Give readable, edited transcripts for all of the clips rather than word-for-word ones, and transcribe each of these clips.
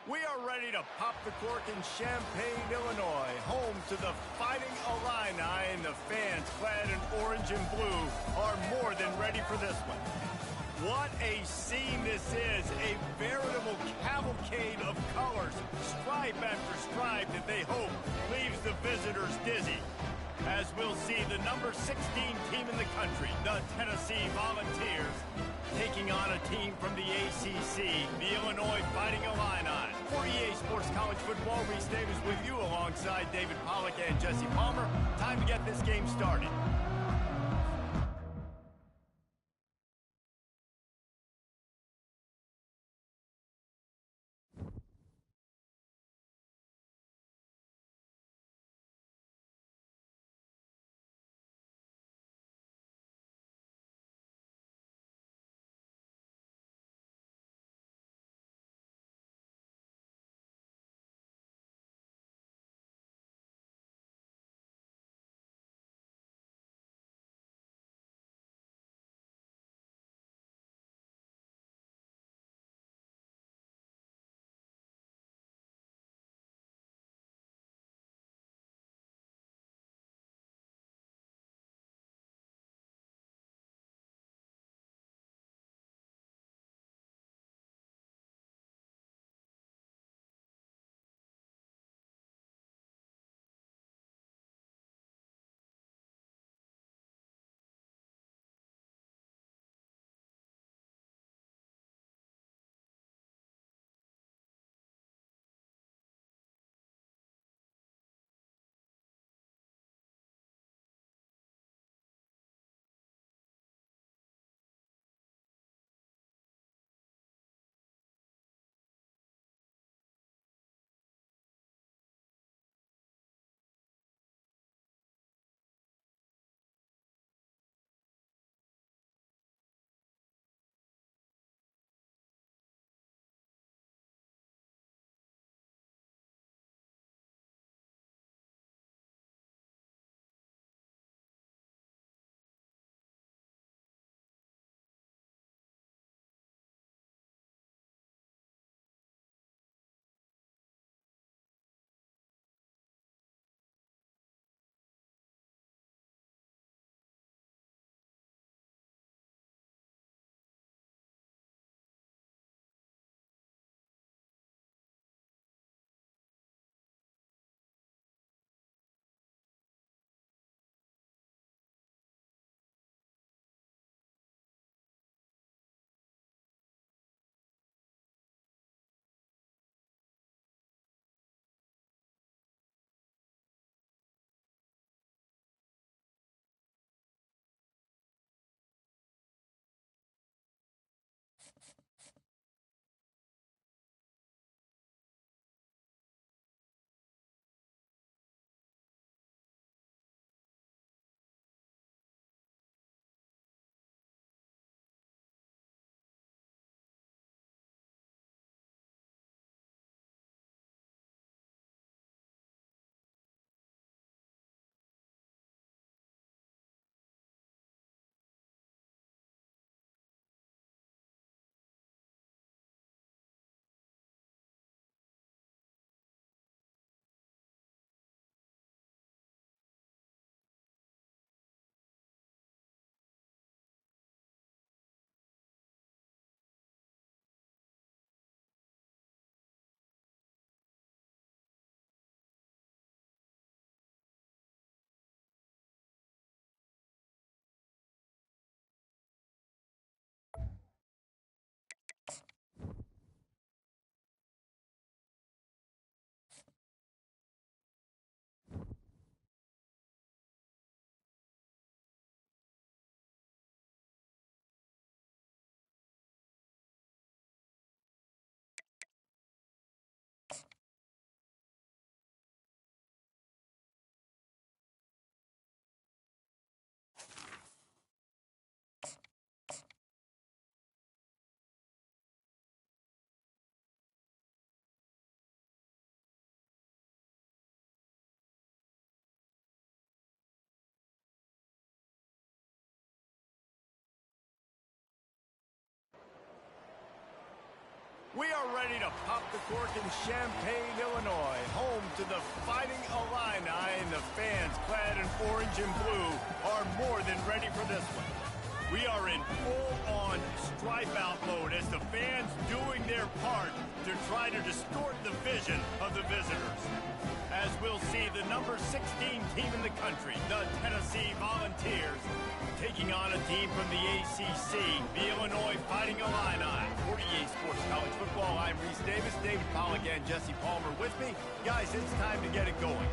We are ready to pop the cork in Champaign, Illinois, home to the Fighting Illini, and the fans clad in orange and blue are more than ready for this one. What a scene this is, a veritable cavalcade of colors, stripe after stripe that they hope leaves the visitors dizzy. As we'll see the number 16 team in the country, the Tennessee Volunteers, taking on a team from the ACC, the Illinois Fighting Illini. For EA Sports College Football, Reese Davis with you alongside David Pollack and Jesse Palmer. Time to get this game started. We are ready to pop the cork in Champaign, Illinois, home to the Fighting Illini, and the fans clad in orange and blue are more than ready for this one. We are in full-on stripe-out mode as the fans doing their part to try to distort the vision of the visitors. As we'll see the number 16 team in the country, the Tennessee Volunteers, taking on a team from the ACC, the Illinois Fighting Illini. 48 Sports College Football, I'm Reese Davis, David Pollack and Jesse Palmer with me. Guys, it's time to get it going.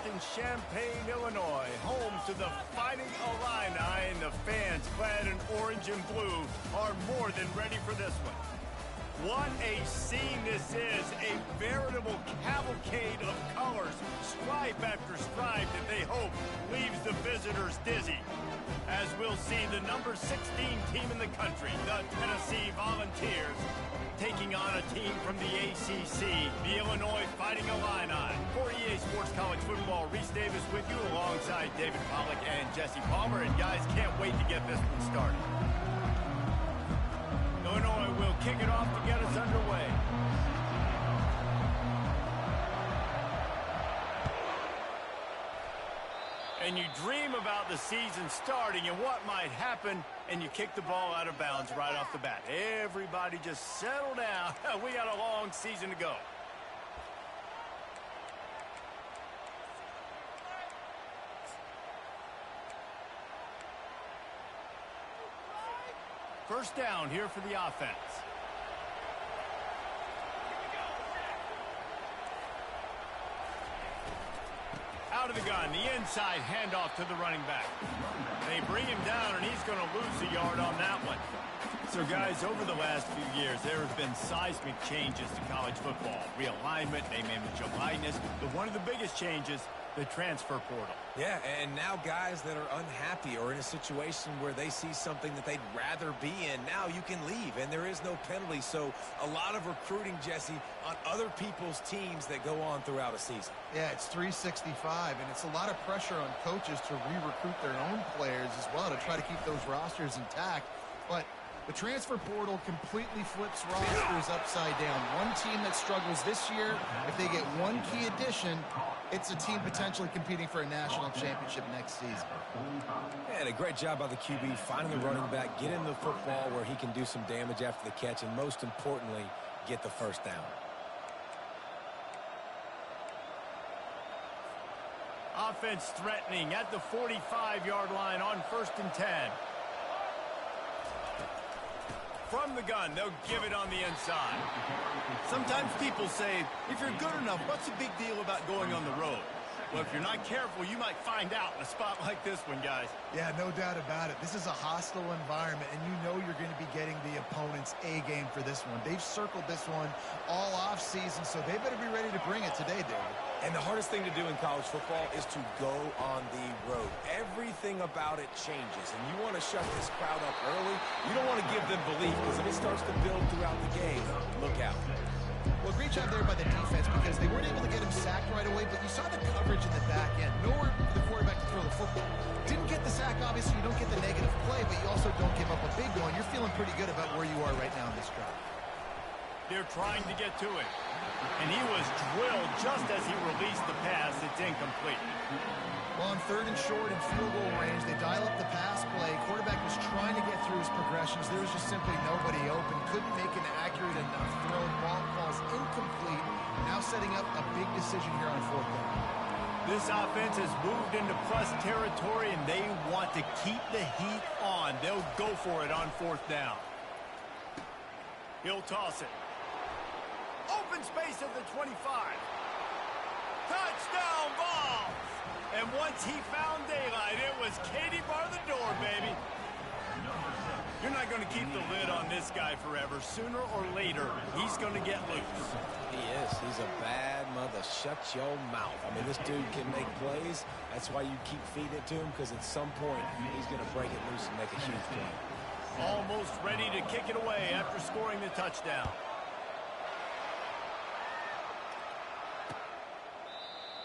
in Champaign, Illinois, home to the Fighting Illini, and the fans clad in orange and blue are more than ready for this one. What a scene this is, a veritable cavalcade of colors, stripe after stripe that they hope leaves the visitors dizzy. As we'll see, the number 16 team in the country, the Tennessee Volunteers, taking on a team from the ACC, the Illinois Fighting Illini. For EA Sports College Football, Reese Davis with you alongside David Pollack and Jesse Palmer. And guys, can't wait to get this one started. Illinois will kick it off to get us underway. And you dream about the season starting and what might happen, and you kick the ball out of bounds right off the bat. Everybody just settle down. We got a long season to go. First down here for the offense. Out of the gun, the inside handoff to the running back. They bring him down, and he's going to lose a yard on that one. So, guys, over the last few years, there have been seismic changes to college football. Realignment, name, image, and likeness. But one of the biggest changes, the transfer portal. Yeah, and now guys that are unhappy or in a situation where they see something that they'd rather be in, now you can leave, and there is no penalty. So a lot of recruiting, Jesse, on other people's teams that go on throughout a season. Yeah, it's 365, and it's a lot of pressure on coaches to re-recruit their own players as well to try to keep those rosters intact. But the transfer portal completely flips rosters upside down. One team that struggles this year, if they get one key addition, it's a team potentially competing for a national championship next season. And a great job by the QB finding the running back, get him the football where he can do some damage after the catch, and most importantly, get the first down. Offense threatening at the 45-yard line on 1st and 10. From the gun, they'll give it on the inside. Sometimes people say, if you're good enough, what's the big deal about going on the road? Well, if you're not careful, you might find out in a spot like this one, guys. Yeah, no doubt about it. This is a hostile environment, and you know you're going to be getting the opponent's A game for this one. They've circled this one all offseason, so they better be ready to bring it today, David. And the hardest thing to do in college football is to go on the road. Everything about it changes, and you want to shut this crowd up early. You don't want to give them belief, because if it starts to build throughout the game, look out. Well, great job there by the defense because they weren't able to get him sacked right away, but you saw the coverage in the back end. Nowhere for the quarterback to throw the football. Didn't get the sack, obviously. You don't get the negative play, but you also don't give up a big one. You're feeling pretty good about where you are right now in this drive. They're trying to get to it. And he was drilled just as he released the pass. It's incomplete. Well, on 3rd and short and field goal range, they dial up the pass play. Quarterback was trying to get through his progressions. There was just simply nobody open. Couldn't make an accurate enough throw. Ball falls incomplete. Now setting up a big decision here on 4th down. This offense has moved into plus territory, and they want to keep the heat on. They'll go for it on 4th down. He'll toss it. Open space at the 25. Touchdown ball! And once he found daylight, it was Katie bar the door, baby. You're not going to keep the lid on this guy forever. Sooner or later, he's going to get loose. He is. He's a bad mother. Shut your mouth. I mean, this dude can make plays. That's why you keep feeding it to him, because at some point, he's going to break it loose and make a huge play. Almost ready to kick it away after scoring the touchdown.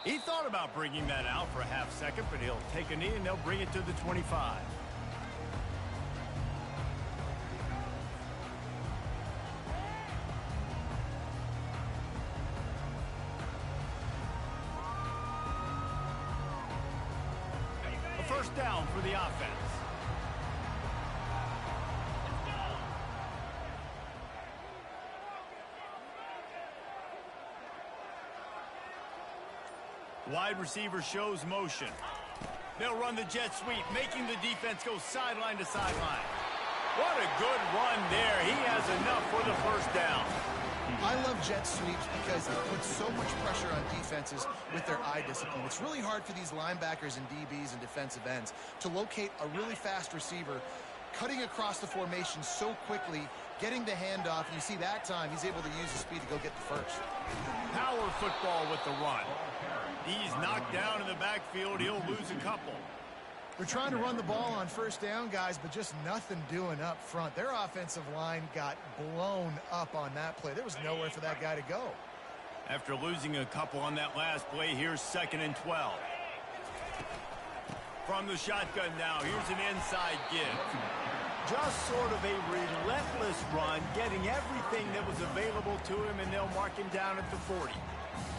He thought about bringing that out for a half second, but he'll take a knee and they'll bring it to the 25. A first down for the offense. Wide receiver shows motion. They'll run the jet sweep, making the defense go sideline to sideline. What a good run there. He has enough for the first down. I love jet sweeps because it puts so much pressure on defenses with their eye discipline. It's really hard for these linebackers and DBs and defensive ends to locate a really fast receiver cutting across the formation so quickly, getting the handoff. You see that time, he's able to use his speed to go get the first. Power football with the run. He's knocked down in the backfield. He'll lose a couple. They're trying to run the ball on first down, guys, but just nothing doing up front. Their offensive line got blown up on that play. There was nowhere for that guy to go. After losing a couple on that last play, here's 2nd and 12. From the shotgun now, here's an inside give. Just sort of a relentless run, getting everything that was available to him, and they'll mark him down at the 40.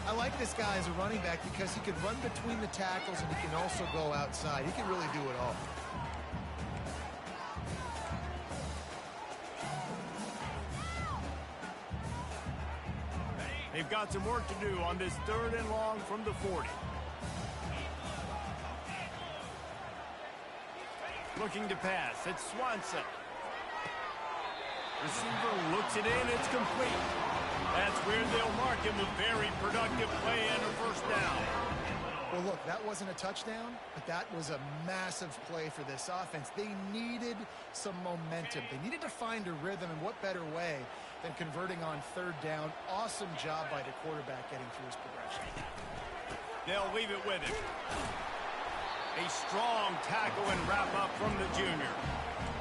I like this guy as a running back because he can run between the tackles and he can also go outside. He can really do it all. They've got some work to do on this 3rd and long from the 40. Looking to pass. It's Swanson. Receiver looks it in. It's complete. That's where they'll mark him a very productive play and a first down. Well, look, that wasn't a touchdown, but that was a massive play for this offense. They needed some momentum. They needed to find a rhythm, and what better way than converting on 3rd down. Awesome job by the quarterback getting through his progression. They'll leave it with him. A strong tackle and wrap up from the junior.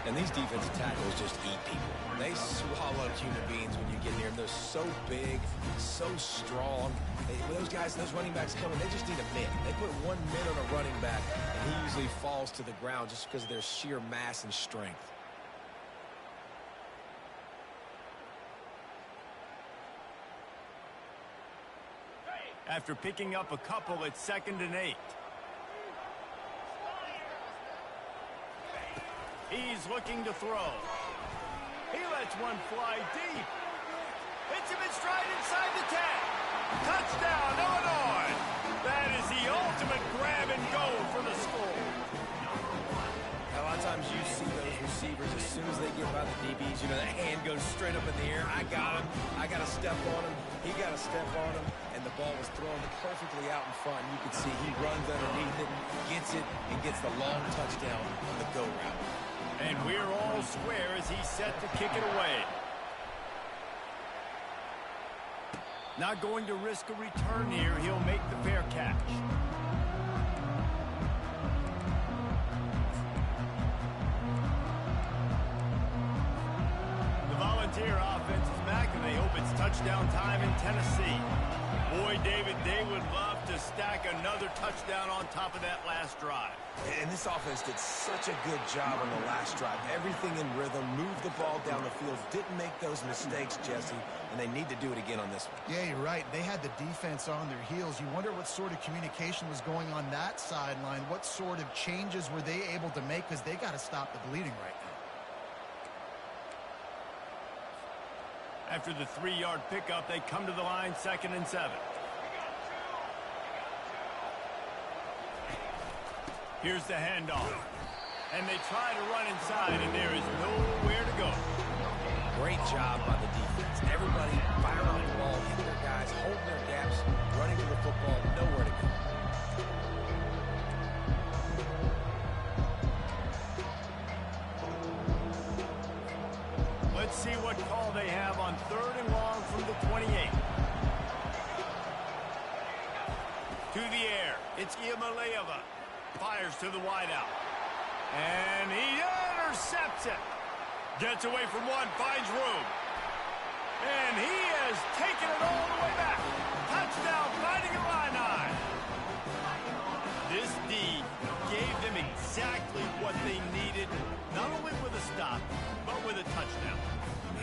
And these defensive tackles just eat people. They swallow human beings when you get near them. They're so big, so strong. When those guys, those running backs come in, they just need a mid. They put 1 mid on a running back, and he usually falls to the ground just because of their sheer mass and strength. After picking up a couple, it's 2nd and 8. He's looking to throw. He lets one fly deep. Hits him in stride inside the 10. Touchdown, Illinois. That is the ultimate grab and go for the score. A lot of times you see those receivers, as soon as they get by the DBs, you know, that hand goes straight up in the air. I got him. I got to step on him. He got to step on him. And the ball was thrown perfectly out in front. You can see he runs underneath it, gets it, and gets the long touchdown on the go route. And we're all square as he's set to kick it away. Not going to risk a return here. He'll make the fair catch. The Volunteer offense is back, and they hope it's touchdown time in Tennessee. Boy, David, they would love to stack another touchdown on top of that last drive. And this offense did such a good job on the last drive. Everything in rhythm, moved the ball down the field, didn't make those mistakes, Jesse, and they need to do it again on this one. Yeah, you're right. They had the defense on their heels. You wonder what sort of communication was going on that sideline. What sort of changes were they able to make, because they got to stop the bleeding right now. After the 3-yard pickup, they come to the line, 2nd and 7. Here's the handoff. And they try to run inside, and there is nowhere to go. Great job by the defense. Everybody firing off the ball, hitting their guys, holding their gaps, running to the football, nowhere to go. Let's see what call they have on 3rd and long from the 28. To the air, it's Iamaleava. Fires to the wideout. And he intercepts it. Gets away from one, finds room. And he has taken it all the way back. Touchdown, Fighting Illini. This D gave them exactly what they needed, not only with a stop, but with a touchdown.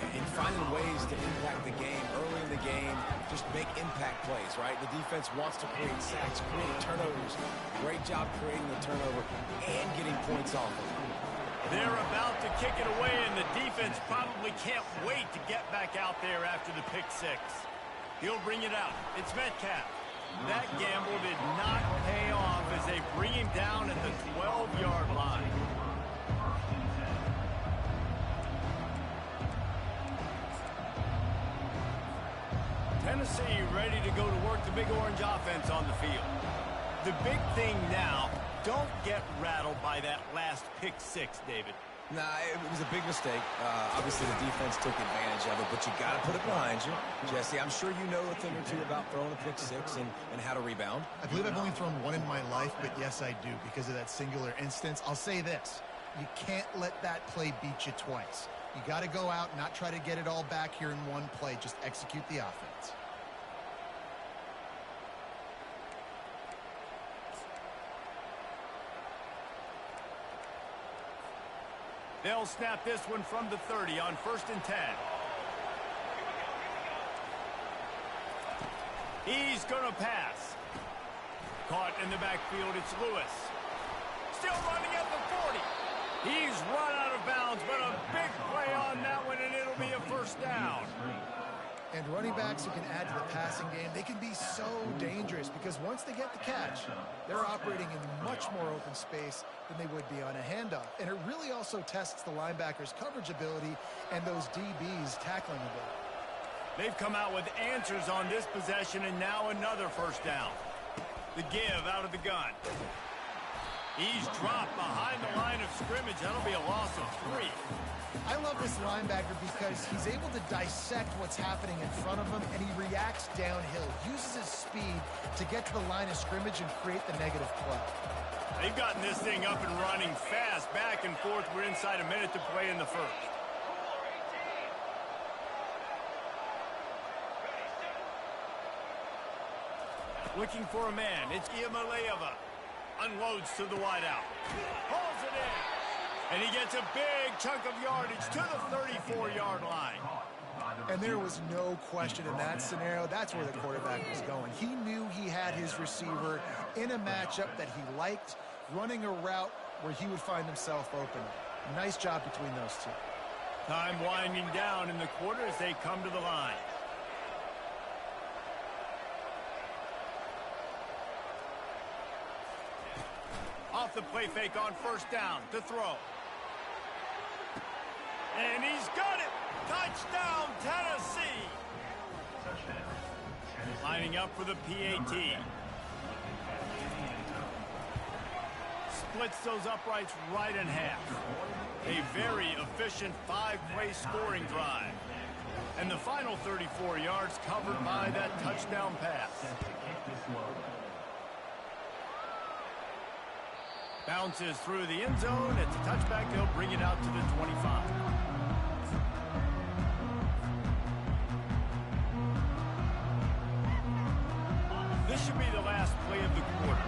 And finding ways to impact the game early in the game, just make impact plays, right? The defense wants to create sacks, create turnovers. Great job creating the turnover and getting points off of it. They're about to kick it away, and the defense probably can't wait to get back out there after the pick six. He'll bring it out. It's Metcalf. That gamble did not pay off as they bring him down at the 12-yard line. ready to go to work the Big Orange offense on the field. The big thing now, don't get rattled by that last pick six, David. Nah, it was a big mistake. Obviously, the defense took advantage of it, but you got to put it behind you. Jesse, I'm sure you know a thing or two about throwing a pick six and how to rebound. I believe I've only thrown one in my life, but yes, I do, because of that singular instance. I'll say this. You can't let that play beat you twice. You got to go out and not try to get it all back here in one play. Just execute the offense. They'll snap this one from the 30 on 1st and 10. He's going to pass. Caught in the backfield, it's Lewis. Still running at the 40. He's run out of bounds, but a big play on that one, and it'll be a first down. And running backs who can add to the passing game, they can be so dangerous because once they get the catch, they're operating in much more open space than they would be on a handoff. And it really also tests the linebackers' coverage ability and those DBs' tackling ability. They've come out with answers on this possession, and now another first down. The give out of the gun. He's dropped behind the line of scrimmage. That'll be a loss of 3. I love this linebacker because he's able to dissect what's happening in front of him, and he reacts downhill, uses his speed to get to the line of scrimmage and create the negative play. They've gotten this thing up and running fast, back and forth. We're inside a minute to play in the first. Looking for a man. It's Iamaleava. Unloads to the wideout. Pulls it in. And he gets a big chunk of yardage to the 34-yard line. And there was no question in that scenario. That's where the quarterback was going. He knew he had his receiver in a matchup that he liked, running a route where he would find himself open. Nice job between those two. Time winding down in the quarter as they come to the line. Off the play fake on first down to throw. And he's got it. Touchdown, Tennessee. Lining up for the PAT. Splits those uprights right in half. A very efficient 5-play scoring drive. And the final 34 yards covered by that touchdown pass. Bounces through the end zone. It's a touchback. They'll bring it out to the 25. This should be the last play of the quarter.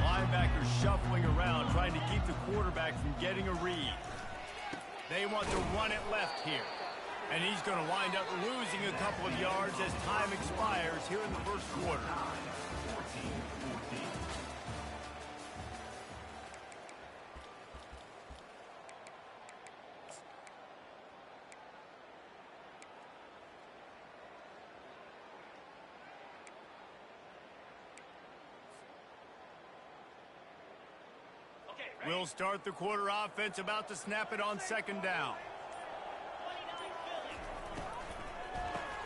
Linebackers shuffling around, trying to keep the quarterback from getting a read. They want to run it left here. And he's going to wind up losing a couple of yards as time expires here in the first quarter. We'll start the quarter offense, about to snap it on second down.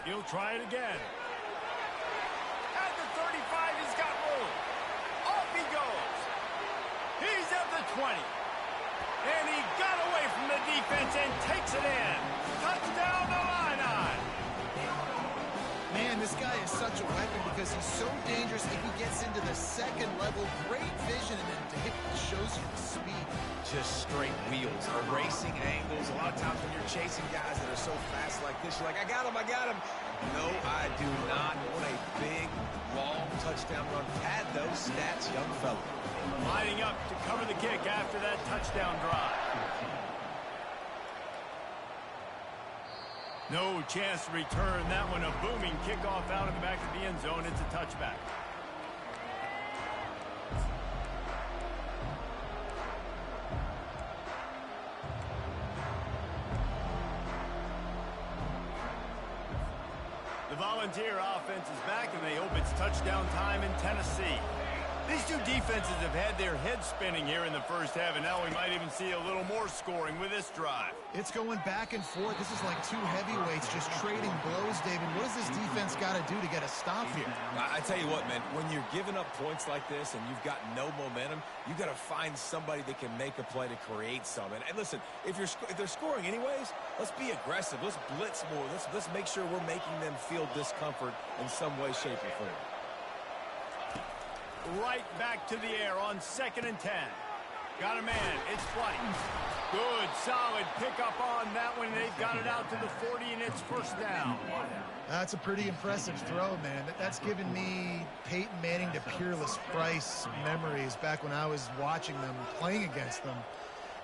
He'll try it again. At the 35, he's got room. Off he goes. He's at the 20. And he got away from the defense and takes it in. Touchdown, Illini. Man, this guy is such a weapon because he's so dangerous if he gets into the second level. Great vision, and then it shows you the speed. Just straight wheels, erasing angles. A lot of times when you're chasing guys that are so fast like this, you're like, I got him, I got him. No, I do not want a big, long touchdown run. Pad those stats, young fella. Lining up to cover the kick after that touchdown drive. No chance to return that one. A booming kickoff out of the back of the end zone. It's a touchback. The Volunteer offense is back, and they hope it's touchdown time in Tennessee. These two defenses have had their heads spinning here in the first half, and now we might even see a little more scoring with this drive. It's going back and forth. This is like two heavyweights just trading blows, David. What does this defense got to do to get a stop here? I tell you what, man, when you're giving up points like this and you've got no momentum, you got to find somebody that can make a play to create some. And listen, if they're scoring anyways, let's be aggressive. Let's blitz more. Let's make sure we're making them feel discomfort in some way, shape, or form. Right back to the air on 2nd and 10. Got a man. It's White. Good, solid pickup on that one. They've got it out to the 40, and it's first down. That's a pretty impressive throw, man. That's given me Peyton Manning to Peerless Price memories back when I was watching them, playing against them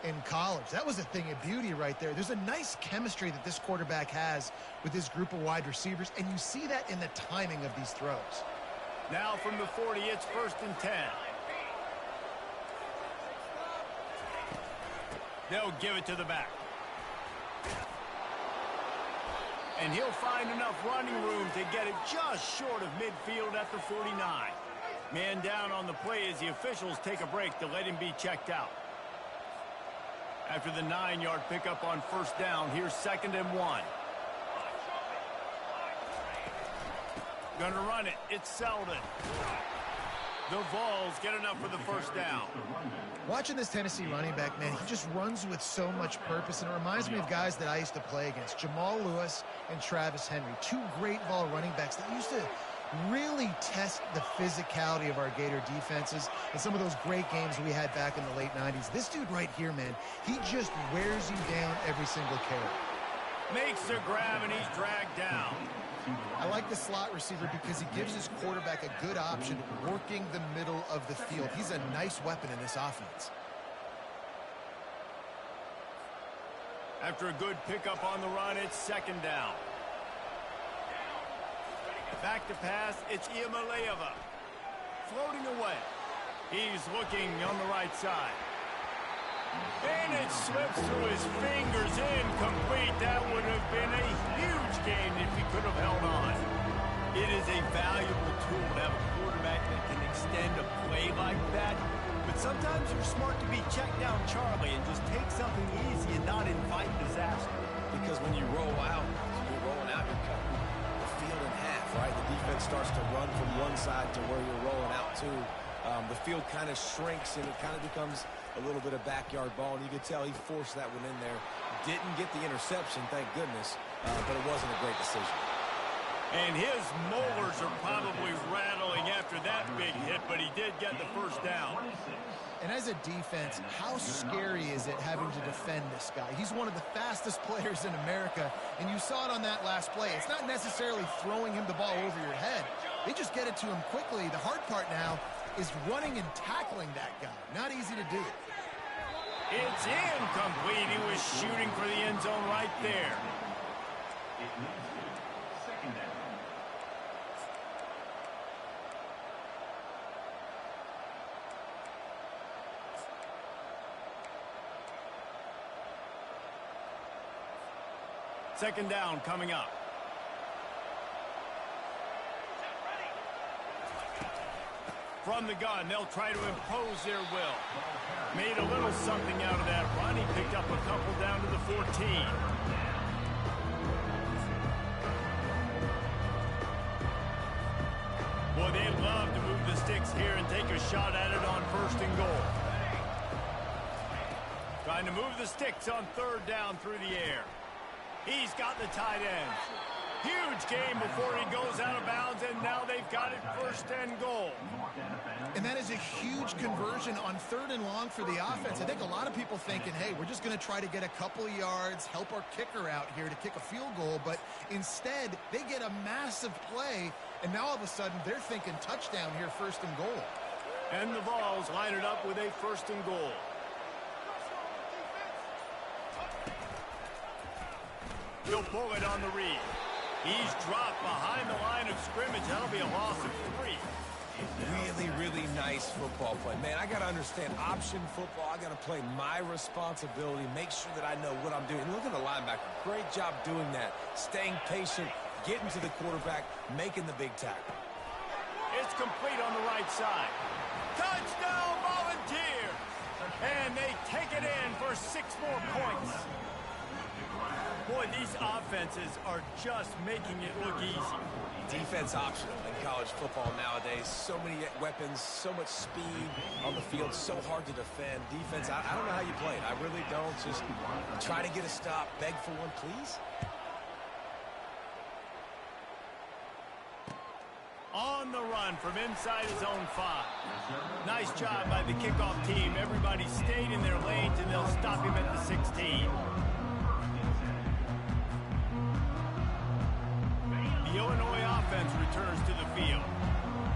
in college. That was a thing of beauty right there. There's a nice chemistry that this quarterback has with his group of wide receivers, and you see that in the timing of these throws. Now from the 40, it's 1st and 10. They'll give it to the back. And he'll find enough running room to get it just short of midfield at the 49. Man down on the play as the officials take a break to let him be checked out. After the 9-yard pickup on first down, here's 2nd and 1. Gonna run it. It's Selden. The Vols get enough for the first down. Watching this Tennessee running back, man, he just runs with so much purpose, and it reminds me of guys that I used to play against, Jamal Lewis and Travis Henry, two great ball running backs that used to really test the physicality of our Gator defenses and some of those great games we had back in the late 90s. This dude right here, man, he just wears you down every single carry. Makes the grab, and he's dragged down. I like the slot receiver because he gives his quarterback a good option working the middle of the field. He's a nice weapon in this offense. After a good pickup on the run, it's 2nd down. Back to pass, it's Iamaleava. Floating away. He's looking on the right side. And it slips through his fingers, incomplete. That would have been a huge gain if he could have held on. It is a valuable tool to have a quarterback that can extend a play like that. But sometimes you're smart to be checked down, Charlie, and just take something easy and not invite disaster. Because when you roll out, you're rolling out, you're cutting the field in half, right? The defense starts to run from one side to where you're rolling out to. The field kind of shrinks, and it kind of becomes a little bit of backyard ball, and you could tell he forced that one in there. Didn't get the interception, thank goodness, but it wasn't a great decision. And his molars are probably rattling after that big hit, but he did get the first down. And as a defense, how scary is it having to defend this guy? He's one of the fastest players in America, and you saw it on that last play. It's not necessarily throwing him the ball over your head. They just get it to him quickly. The hard part now is running and tackling that guy. Not easy to do. It's incomplete. He was shooting for the end zone right there. Second down coming up. From the gun, they'll try to impose their will. Made a little something out of that run. He picked up a couple down to the 14. Boy, they'd love to move the sticks here and take a shot at it on 1st and goal. Trying to move the sticks on 3rd down through the air. He's got the tight end. Huge game before he goes out of bounds, and now they've got it 1st and goal. And that is a huge conversion on 3rd and long for the offense. I think a lot of people thinking, hey, we're just going to try to get a couple of yards, help our kicker out here to kick a field goal. But instead, they get a massive play, and now all of a sudden they're thinking touchdown here, 1st and goal. And the Vols line it up with a 1st and goal. He'll pull it on the read. He's dropped behind the line of scrimmage. That'll be a loss of 3. Really, really nice football play. Man, I got to understand option football. I got to play my responsibility, make sure that I know what I'm doing. Look at the linebacker. Great job doing that. Staying patient, getting to the quarterback, making the big tackle. It's complete on the right side. Touchdown Volunteer! And they take it in for 6 more points. Boy, these offenses are just making it look easy. Defense optional in college football nowadays. So many weapons, so much speed on the field, so hard to defend. Defense, I don't know how you play it. I really don't. Just try to get a stop. Beg for one, please. On the run from inside his own 5. Nice job by the kickoff team. Everybody stayed in their lanes, and they'll stop him at the 16. The Illinois offense returns to the field.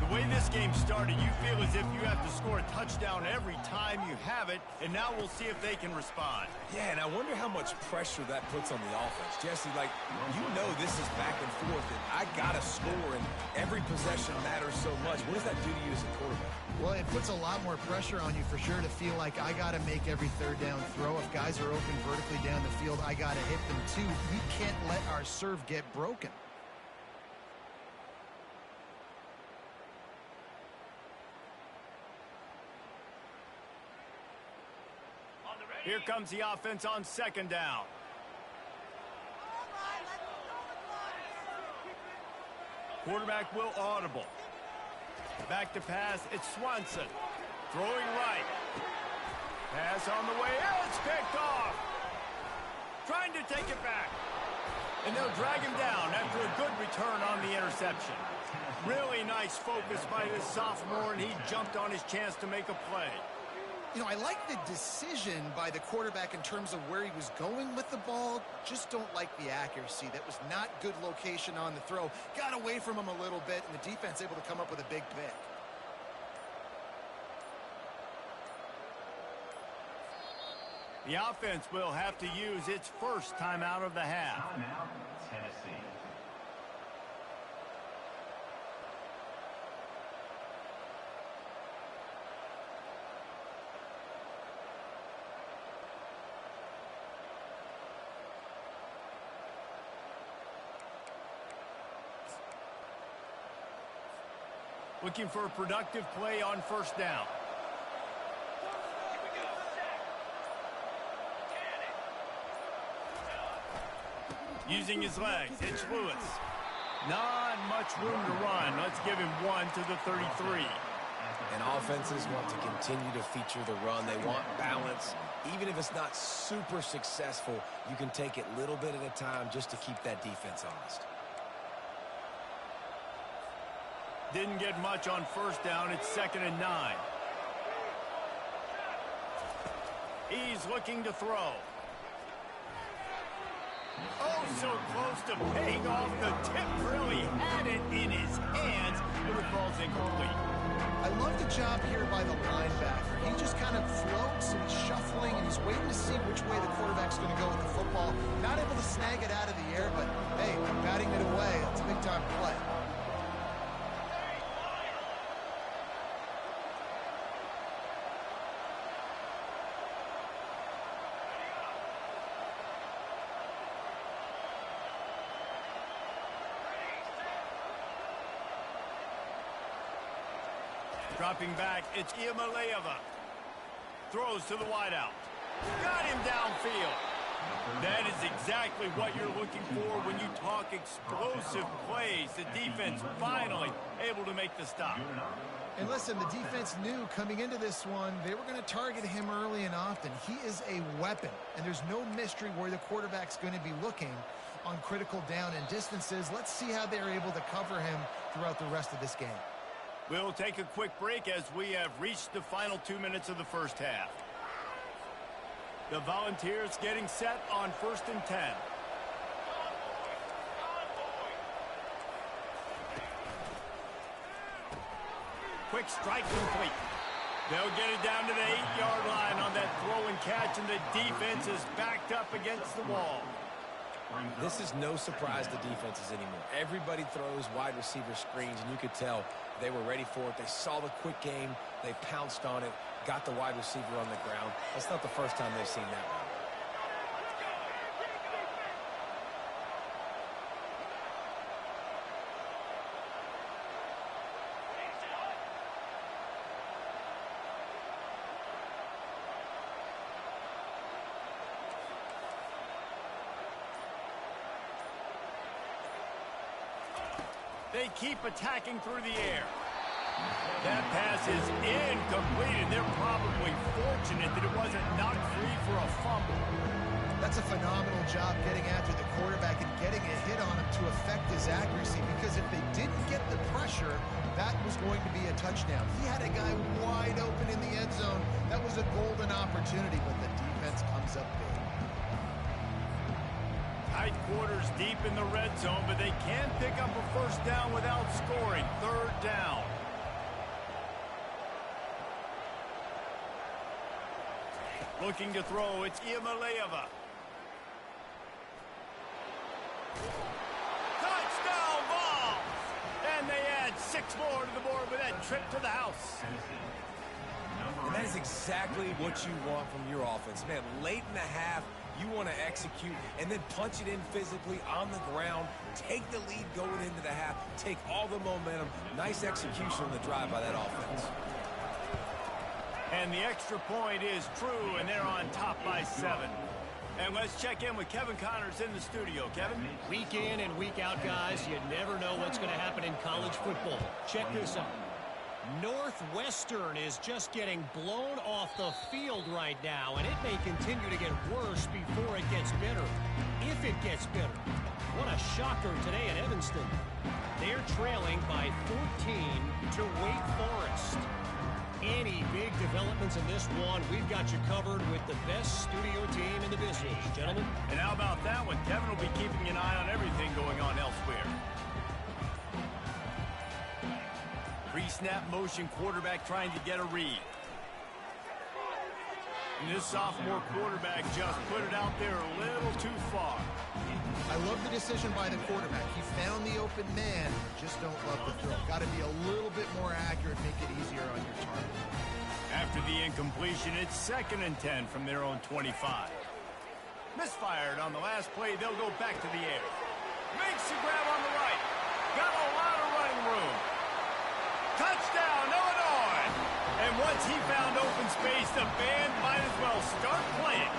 The way this game started, you feel as if you have to score a touchdown every time you have it, and now we'll see if they can respond. Yeah, and I wonder how much pressure that puts on the offense. Jesse, like, you know this is back and forth, and I got to score, and every possession matters so much. What does that do to you as a quarterback? Well, it puts a lot more pressure on you for sure to feel like I got to make every third down throw. If guys are open vertically down the field, I got to hit them too. We can't let our serve get broken. Here comes the offense on 2nd down. Quarterback will audible. Back to pass, it's Swanson. Throwing right. Pass on the way, it's picked off. Trying to take it back. And they'll drag him down after a good return on the interception. Really nice focus by this sophomore, and he jumped on his chance to make a play. You know, I like the decision by the quarterback in terms of where he was going with the ball. Just don't like the accuracy. That was not good location on the throw. Got away from him a little bit, and the defense able to come up with a big pick. The offense will have to use its first timeout of the half. Timeout, Tennessee. Looking for a productive play on 1st down. Using his legs, it's Lewis. Not much room to run. Let's give him 1 to the 33. And offenses want to continue to feature the run. They want balance. Even if it's not super successful, you can take it little bit at a time just to keep that defense honest. Didn't get much on 1st down. It's 2nd and 9. He's looking to throw. Oh, so close to paying off. The tip really had it in his hands, and the ball's incomplete. I love the job here by the linebacker. He just kind of floats and he's shuffling and he's waiting to see which way the quarterback's going to go with the football. Not able to snag it out of the air, but hey, batting it away. It's a big-time play. Dropping back, it's Iamaleava. Throws to the wideout. Got him downfield. That is exactly what you're looking for when you talk explosive plays. The defense finally able to make the stop. And listen, the defense knew coming into this one, they were going to target him early and often. He is a weapon, and there's no mystery where the quarterback's going to be looking on critical down and distances. Let's see how they're able to cover him throughout the rest of this game. We'll take a quick break as we have reached the final 2 minutes of the 1st half. The Volunteers getting set on 1st and 10. Quick strike complete. They'll get it down to the 8-yard line on that throw and catch, and the defense is backed up against the wall. This is no surprise to defenses anymore. Everybody throws wide receiver screens, and you could tell they were ready for it. They saw the quick game. They pounced on it, got the wide receiver on the ground. That's not the first time they've seen that one. they keep attacking through the air. That pass is incomplete, and they're probably fortunate that it wasn't knocked free for a fumble. That's a phenomenal job getting after the quarterback and getting a hit on him to affect his accuracy, because if they didn't get the pressure, that was going to be a touchdown. He had a guy wide open in the end zone. That was a golden opportunity, but the defense comes up big. Tight quarters deep in the red zone, but they can't pick up a first down without scoring. Third down. Looking to throw, it's Iamaleava. Touchdown ball! And they add 6 more to the board with that trip to the house. And that is exactly what you want from your offense. Man, late in the half, you want to execute and then punch it in physically on the ground, take the lead going into the half, take all the momentum. Nice execution on the drive by that offense. And the extra point is true, and they're on top by 7. And let's check in with Kevin Connors in the studio. Kevin? Week in and week out, guys, you never know what's going to happen in college football. Check this out. Northwestern is just getting blown off the field right now, and it may continue to get worse before it gets better. If it gets better. What a shocker today in Evanston. They're trailing by 14 to Wake Forest. Any big developments in this one, we've got you covered with the best studio team in the business, gentlemen. And how about that one? Kevin will be keeping an eye on everything going on elsewhere. Pre-snap motion, quarterback trying to get a read. And this sophomore quarterback just put it out there a little too far. I love the decision by the quarterback. He found the open man, just don't love the throw. Got to be a little bit more accurate, make it easier on your target. After the incompletion, it's 2nd and 10 from their own 25. Misfired on the last play, they'll go back to the air. Makes the grab on the right. Got a lot of running room. Touchdown, Illinois! And once he found open space, the band might as well start playing.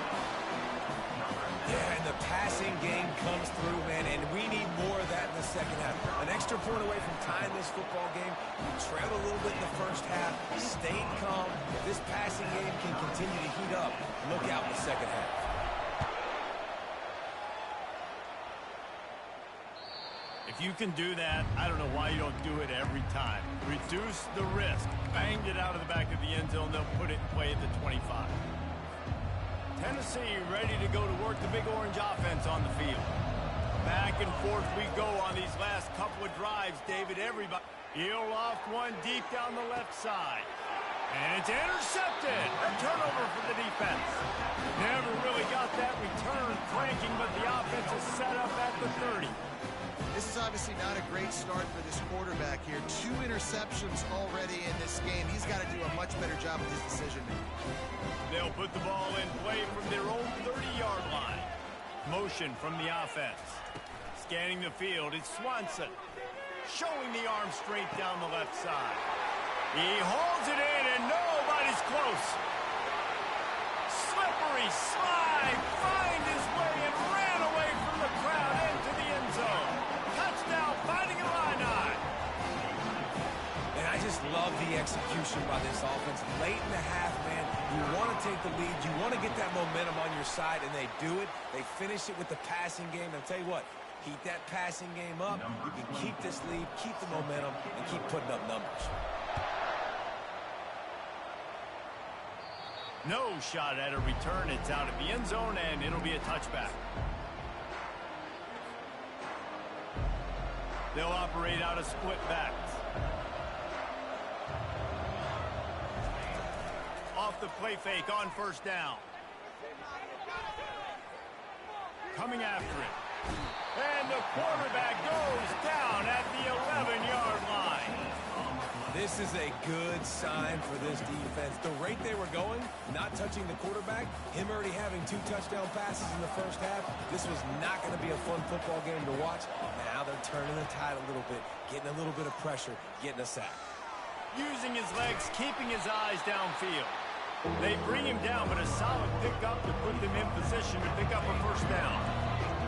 Yeah, and the passing game comes through, man, and we need more of that in the second half. An extra point away from tying this football game. We trailed a little bit in the first half, stayed calm. If this passing game can continue to heat up, look out in the second half. If you can do that, I don't know why you don't do it every time. Reduce the risk. Banged it out of the back of the end zone. They'll put it in play at the 25. Tennessee ready to go to work the Big Orange offense on the field. Back and forth we go on these last couple of drives, David. Everybody. He'll loft one deep down the left side. And it's intercepted. A turnover for the defense. Never really got that return cranking, but the offense is set up at the 30. This is obviously not a great start for this quarterback here. 2 interceptions already in this game. He's got to do a much better job with his decision-making. They'll put the ball in play from their own 30-yard line. Motion from the offense. Scanning the field, it's Swanson. Showing the arm strength down the left side. He holds it in, and nobody's close. Slippery slide, find his way, and ran away from the crowd into the end zone. Touchdown, Fighting Illini. And I just love the execution by this offense. Late in the half, man, you want to take the lead. You want to get that momentum on your side, and they do it. They finish it with the passing game. And I'll tell you what, keep that passing game up. You can keep this lead, keep the momentum, and keep putting up numbers. No shot at a return. It's out of the end zone, and it'll be a touchback. They'll operate out of split backs. Off the play fake on first down. Coming after it. And the quarterback goes down at the 11-yard line. This is a good sign for this defense. The rate they were going, not touching the quarterback, him already having 2 touchdown passes in the first half, this was not going to be a fun football game to watch. Now they're turning the tide a little bit, getting a little bit of pressure, getting a sack. Using his legs, keeping his eyes downfield. They bring him down, but a solid pickup to put them in position to pick up a first down.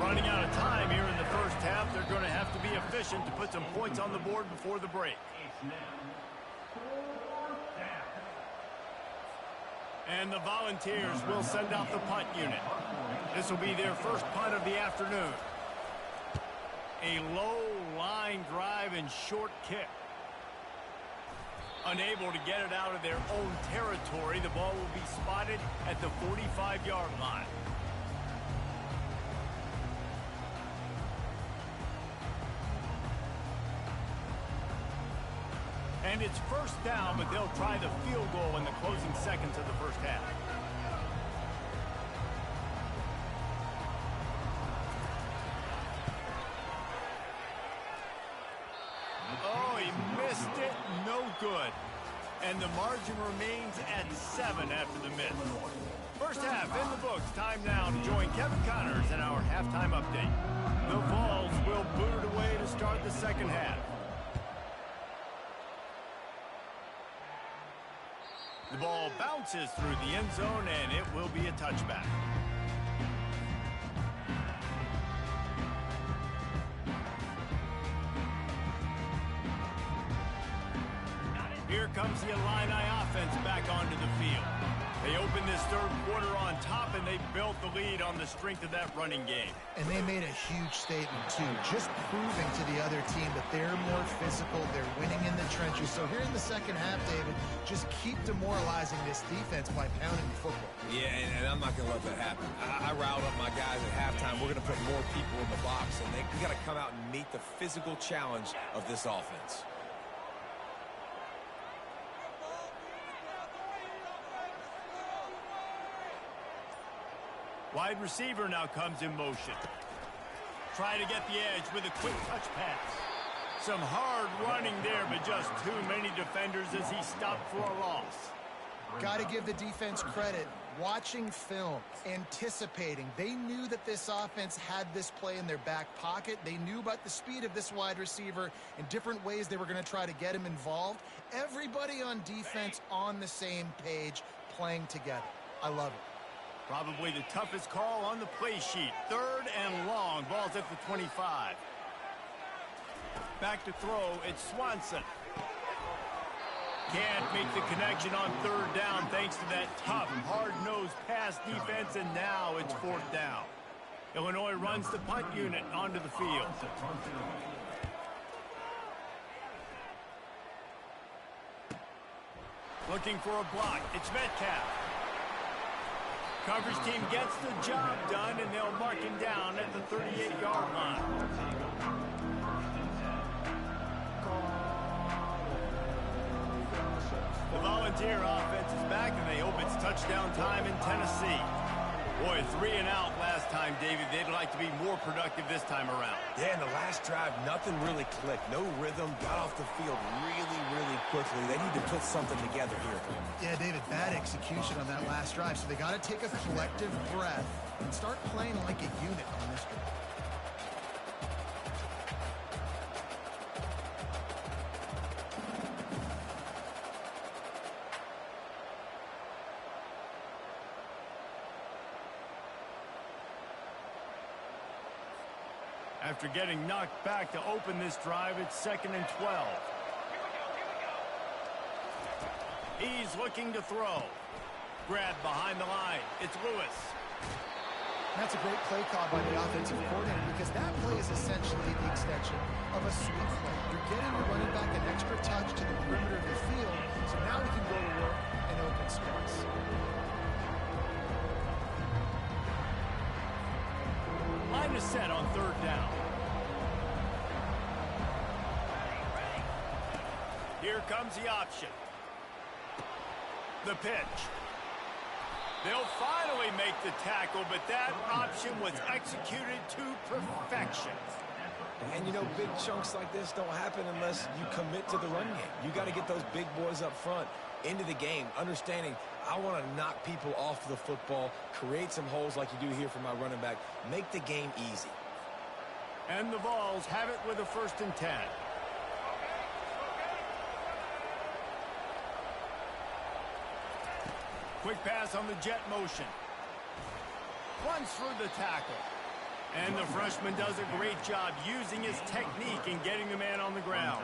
Running out of time here in the first half. They're going to have to be efficient to put some points on the board before the break. And the Volunteers will send out the punt unit. This will be their first punt of the afternoon. A low line drive and short kick. Unable to get it out of their own territory, the ball will be spotted at the 45-yard line. And it's first down, but they'll try the field goal in the closing seconds of the first half. Oh, he missed it. No good. And the margin remains at 7 after the miss. First half in the books. Time now to join Kevin Connors in our halftime update. The Vols will boot it away to start the second half. The ball bounces through the end zone, and it will be a touchback. Here comes the Illini offense back onto the field. They opened this third quarter on top, and they built the lead on the strength of that running game. And they made a huge statement, too, just proving to the other team that they're more physical, they're winning in the trenches. So here in the second half, David, just keep demoralizing this defense by pounding the football. Yeah, and I'm not going to let that happen. I riled up my guys at halftime. We're going to put more people in the box, and we got to come out and meet the physical challenge of this offense. Wide receiver now comes in motion. Try to get the edge with a quick touch pass. Some hard running there, but just too many defenders as he stopped for a loss. Got to give the defense credit. Watching film, anticipating. They knew that this offense had this play in their back pocket. They knew about the speed of this wide receiver and different ways they were going to try to get him involved. Everybody on defense on the same page, playing together. I love it. Probably the toughest call on the play sheet. Third and long. Ball's at the 25. Back to throw. It's Swanson. Can't make the connection on third down thanks to that tough, hard-nosed pass defense, and now it's fourth down. Illinois runs the punt unit onto the field. Looking for a block. It's Metcalf. Coverage team gets the job done, and they'll mark him down at the 38-yard line. The Volunteer offense is back, and they hope it's touchdown time in Tennessee. Boy, 3 and out last time, David. They'd like to be more productive this time around. Yeah, in the last drive, nothing really clicked. No rhythm, got off the field really quickly. They need to put something together here. Yeah, David, bad execution on that last drive. So they got to take a collective breath and start playing like a unit on this drive. After getting knocked back to open this drive, it's 2nd and 12. He's looking to throw. Grabbed behind the line. It's Lewis. That's a great play call by the offensive coordinator because that play is essentially the extension of a sweep play. You're getting your running back an extra touch to the perimeter of the field, so now he can go to work in open space. Line is set on third down. Here comes the option. The pitch. They'll finally make the tackle, but that option was executed to perfection. And, you know, big chunks like this don't happen unless you commit to the run game. You got to get those big boys up front into the game, understanding I want to knock people off the football, create some holes like you do here for my running back, make the game easy. And the Vols have it with a 1st and 10. Quick pass on the jet motion. Runs through the tackle. And the freshman does a great job using his technique and getting the man on the ground.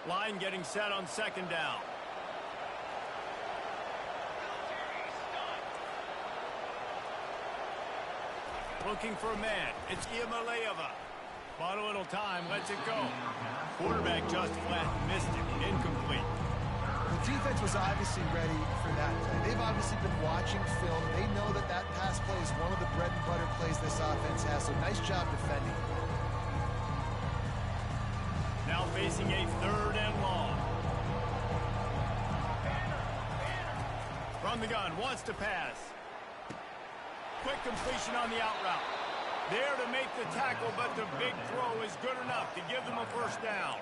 Line getting set on second down. Looking for a man. It's Iamaleava. Bought a little time, lets it go. Quarterback just flat missed it. Incomplete. The defense was obviously ready for that play. They've obviously been watching film. They know that that pass play is one of the bread and butter plays this offense has, so nice job defending. Now facing a third and long. From the gun, wants to pass. Quick completion on the out route. There to make the tackle, but the big throw is good enough to give them a first down.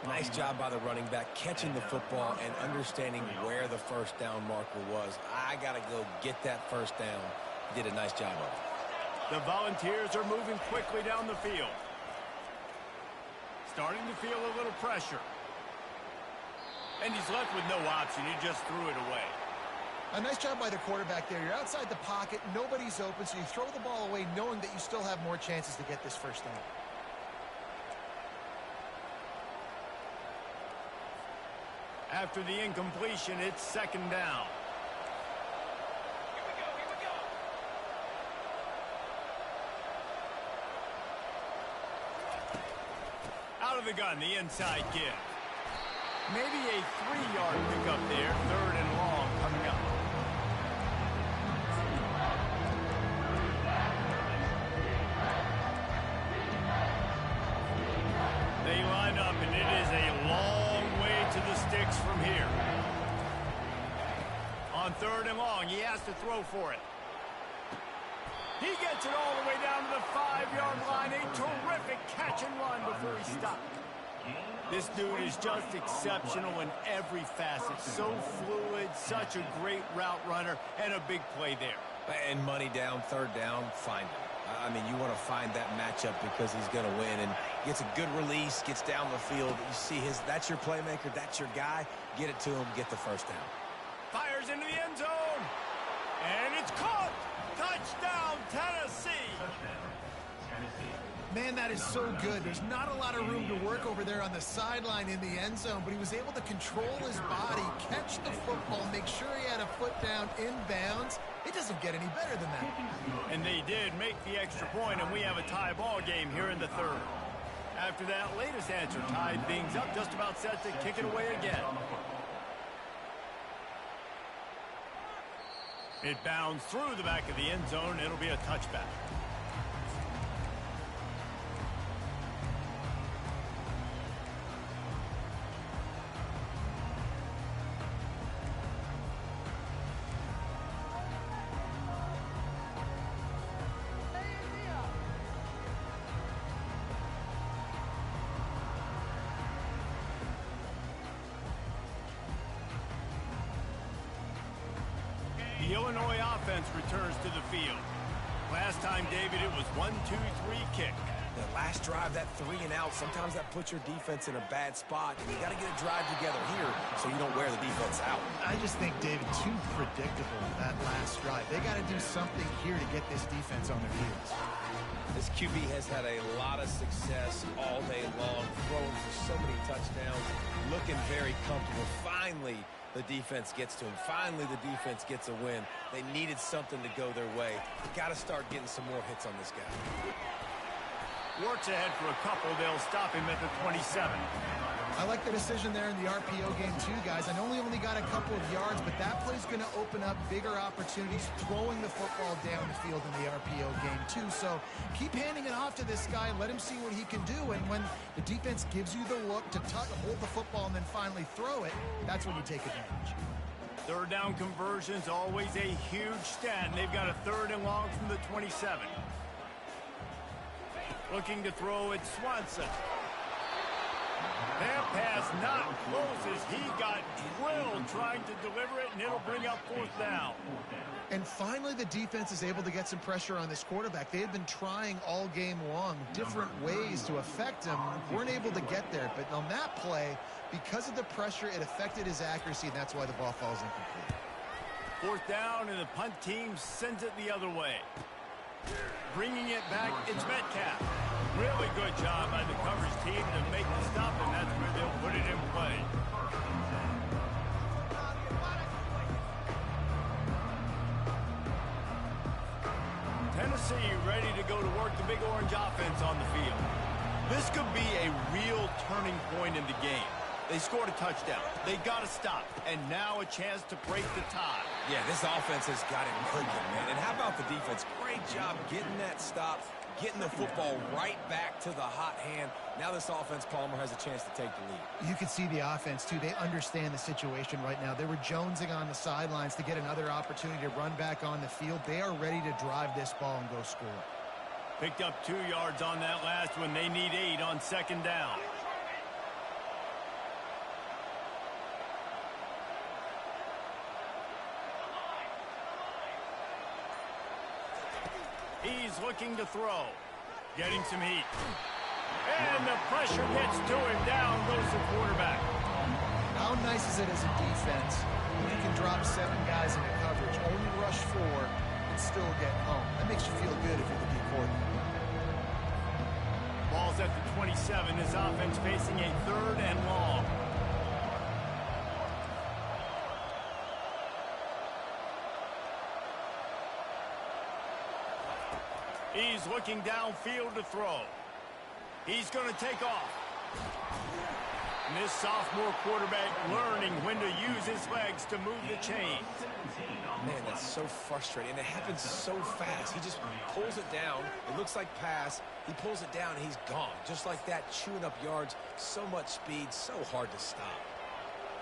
Nice job by the running back, catching the football and understanding where the first down marker was. I got to go get that first down. He did a nice job of it. The Volunteers are moving quickly down the field. Starting to feel a little pressure. And he's left with no option. He just threw it away. A nice job by the quarterback there. You're outside the pocket. Nobody's open, so you throw the ball away knowing that you still have more chances to get this first down. After the incompletion, it's second down. Out of the gun, the inside give. Maybe a 3-yard pickup there. Third and long coming up. They line up, and it is a long way to the sticks from here. On third and long, he has to throw for it. He gets it all the way down to the 5-yard line. A terrific catch and run before he stopped. This dude is just exceptional in every facet. So fluid, such a great route runner, and a big play there. And money down, third down, find him. I mean, you want to find that matchup because he's going to win. And gets a good release, gets down the field. You see that's your playmaker, that's your guy. Get it to him, get the first down. Fires into the end zone. And it's caught. Touchdown, Tennessee. Man, that is so good. There's not a lot of room to work over there on the sideline in the end zone, but he was able to control his body, catch the football, make sure he had a foot down in bounds. It doesn't get any better than that. And they did make the extra point, and we have a tie ball game here in the third. After that latest answer tied things up, just about set to kick it away again. It bounds through the back of the end zone. It'll be a touchback. The Illinois offense returns to the field. Last time, David, it was 1-2-3 kick. The last drive, that 3 and out, sometimes that puts your defense in a bad spot, and you got to get a drive together here so you don't wear the defense out. I just think, David, too predictable that last drive. They got to do something here to get this defense on their heels. This QB has had a lot of success all day long, throwing for so many touchdowns, looking very comfortable. Finally, the defense gets to him. Finally, the defense gets a win. They needed something to go their way. Got to start getting some more hits on this guy. Works ahead for a couple. They'll stop him at the 27. I like the decision there in the RPO game too, guys. I know he only got a couple of yards, but that play's going to open up bigger opportunities throwing the football down the field in the RPO game too. So keep handing it off to this guy. Let him see what he can do. And when the defense gives you the look to hold the football and then finally throw it, that's when you take advantage. Third down conversions, always a huge stat. They've got a third and long from the 27. Looking to throw it, Swanson. That pass not close as he got drilled trying to deliver it, and it'll bring up 4th down. And finally, the defense is able to get some pressure on this quarterback. They have been trying all game long different ways to affect him. Weren't able to get there. But on that play, because of the pressure, it affected his accuracy, and that's why the ball falls incomplete. 4th down, and the punt team sends it the other way. Bringing it back, it's Metcalf. Really good job by the coverage team to make the stop, and that's where they'll put it in play. Tennessee ready to go to work the Big Orange offense on the field. This could be a real turning point in the game. They scored a touchdown. They got to stop. And now a chance to break the tie. Yeah, this offense has got it cooking, man. And how about the defense? Great job getting that stop, getting the football right back to the hot hand. Now this offense, Palmer, has a chance to take the lead. You can see the offense, too. They understand the situation right now. They were jonesing on the sidelines to get another opportunity to run back on the field. They are ready to drive this ball and go score. Picked up 2 yards on that last one. They need 8 on 2nd down. He's looking to throw. Getting some heat. And the pressure gets to him. Down goes the quarterback. How nice is it as a defense when you can drop 7 guys into coverage, only rush 4, and still get home? That makes you feel good if you're the D coordinator. Ball's at the 27. This offense facing a 3rd and long. He's looking downfield to throw. He's going to take off. And this sophomore quarterback learning when to use his legs to move the chains. Man, that's so frustrating. And it happens so fast. He just pulls it down. It looks like pass. He pulls it down, and he's gone. Just like that, chewing up yards. So much speed, so hard to stop.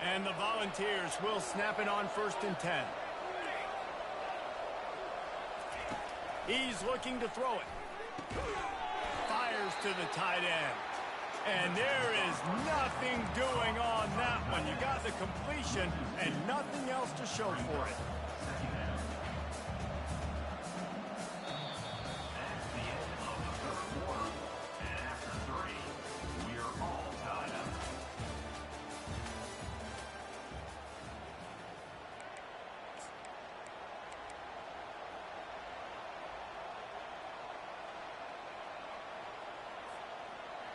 And the Volunteers will snap it on 1st and 10. He's looking to throw it. Fires to the tight end. And there is nothing doing on that one. You got the completion and nothing else to show for it.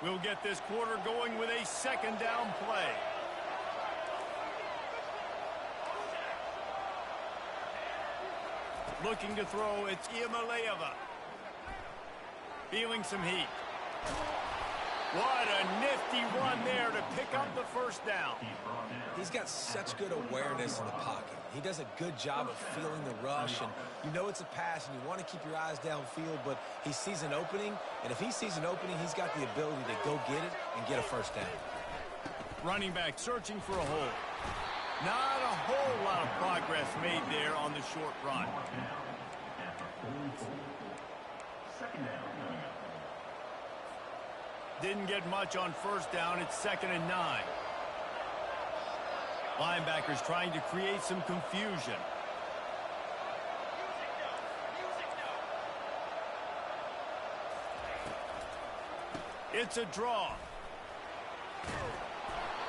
We'll get this quarter going with a 2nd down play. Looking to throw, it's Iamaleava. Feeling some heat. What a nifty run there to pick up the 1st down. He's got such good awareness in the pocket. He does a good job of feeling the rush, and you know it's a pass, and you want to keep your eyes downfield, but he sees an opening, and if he sees an opening, he's got the ability to go get it and get a 1st down. Running back searching for a hole. Not a whole lot of progress made there on the short run. Didn't get much on 1st down. It's 2nd and 9. Linebackers trying to create some confusion. It's a draw.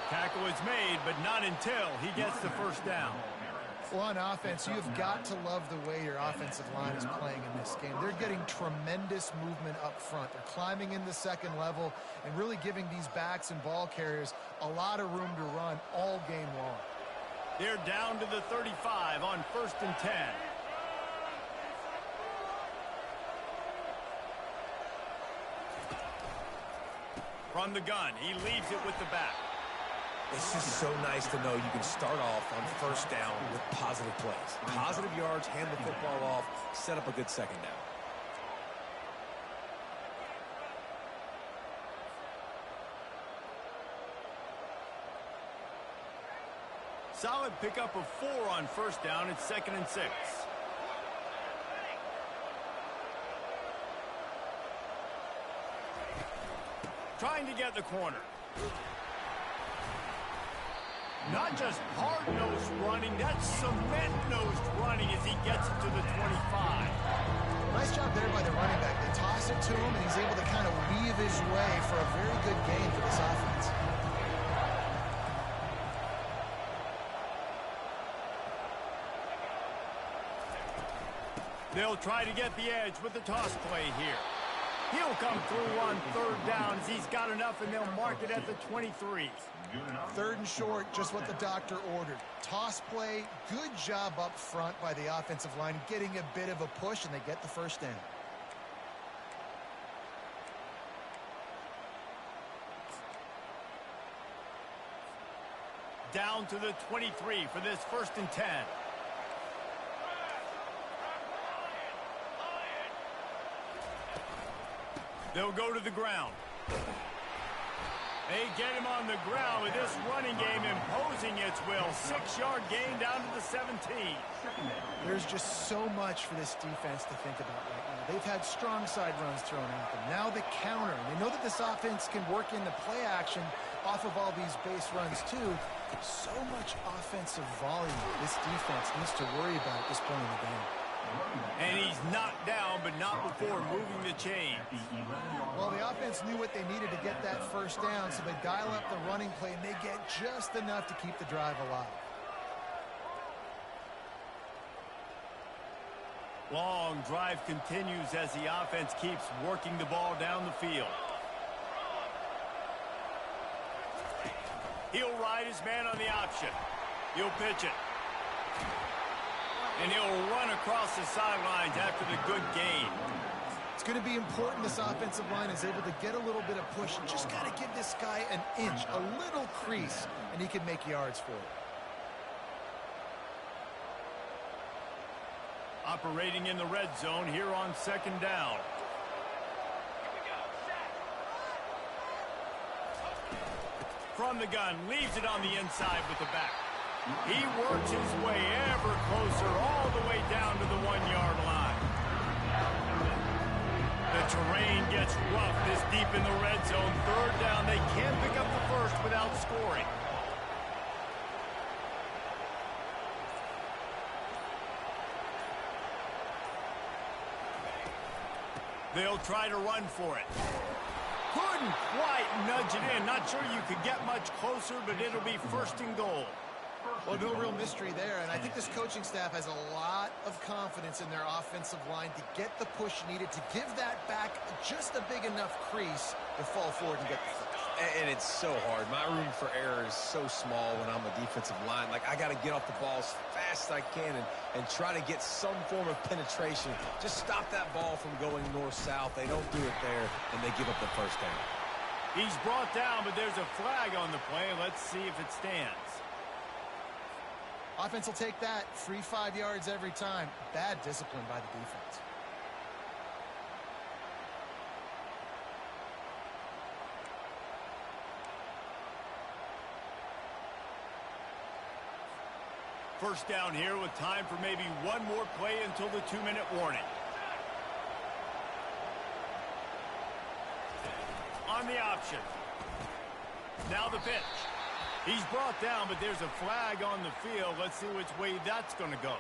Tackle is made, but not until he gets the 1st down. Well, on offense, you've got to love the way your offensive line is playing in this game. They're getting tremendous movement up front. They're climbing in the 2nd level and really giving these backs and ball carriers a lot of room to run all game long. They're down to the 35 on 1st and 10. From the gun, he leaves it with the back. It's just so nice to know you can start off on 1st down with positive plays. Positive yards, hand the football off, set up a good 2nd down. Solid pickup of 4 on 1st down. It's 2nd and 6. Trying to get the corner. Not just hard-nosed running, that's cement-nosed running as he gets it to the 25. Nice job there by the running back. They toss it to him, and he's able to kind of weave his way for a very good gain for this offense. They'll try to get the edge with the toss play here. He'll come through on third down as he's got enough, and they'll mark it at the 23. Third and short, just what the doctor ordered. Toss play, good job up front by the offensive line, getting a bit of a push, and they get the first down. Down to the 23 for this 1st and 10. They'll go to the ground. They get him on the ground with this running game imposing its will. 6-yard gain down to the 17. There's just so much for this defense to think about right now. They've had strong side runs thrown at them. Now the counter. And they know that this offense can work in the play action off of all these base runs too. So much offensive volume this defense needs to worry about at this point in the game. And he's knocked down, but not before moving the chains. Well, the offense knew what they needed to get that first down, so they dial up the running play, and they get just enough to keep the drive alive. Long drive continues as the offense keeps working the ball down the field. He'll ride his man on the option. He'll pitch it. And he'll run across the sidelines after the good gain. It's going to be important this offensive line is able to get a little bit of push. And just got to give this guy an inch, a little crease, and he can make yards for it. Operating in the red zone here on 2nd down. From the gun, leaves it on the inside with the back. He works his way ever closer all the way down to the 1-yard line. The terrain gets rough this deep in the red zone. 3rd down, they can't pick up the first without scoring. They'll try to run for it. Couldn't quite nudge it in. Not sure you could get much closer, but it'll be 1st and goal. Well, no real mystery there, and I think this coaching staff has a lot of confidence in their offensive line to get the push needed to give that back just a big enough crease to fall forward and get the first. And it's so hard. My room for error is so small when I'm a defensive line. Like, I got to get off the ball as fast as I can and try to get some form of penetration. Just stop that ball from going north-south. They don't do it there, and they give up the first down. He's brought down, but there's a flag on the play. Let's see if it stands. Offense will take that. Free 5 yards every time. Bad discipline by the defense. First down here with time for maybe one more play until the 2-minute warning. On the option. Now the pitch. He's brought down, but there's a flag on the field. Let's see which way that's going to go.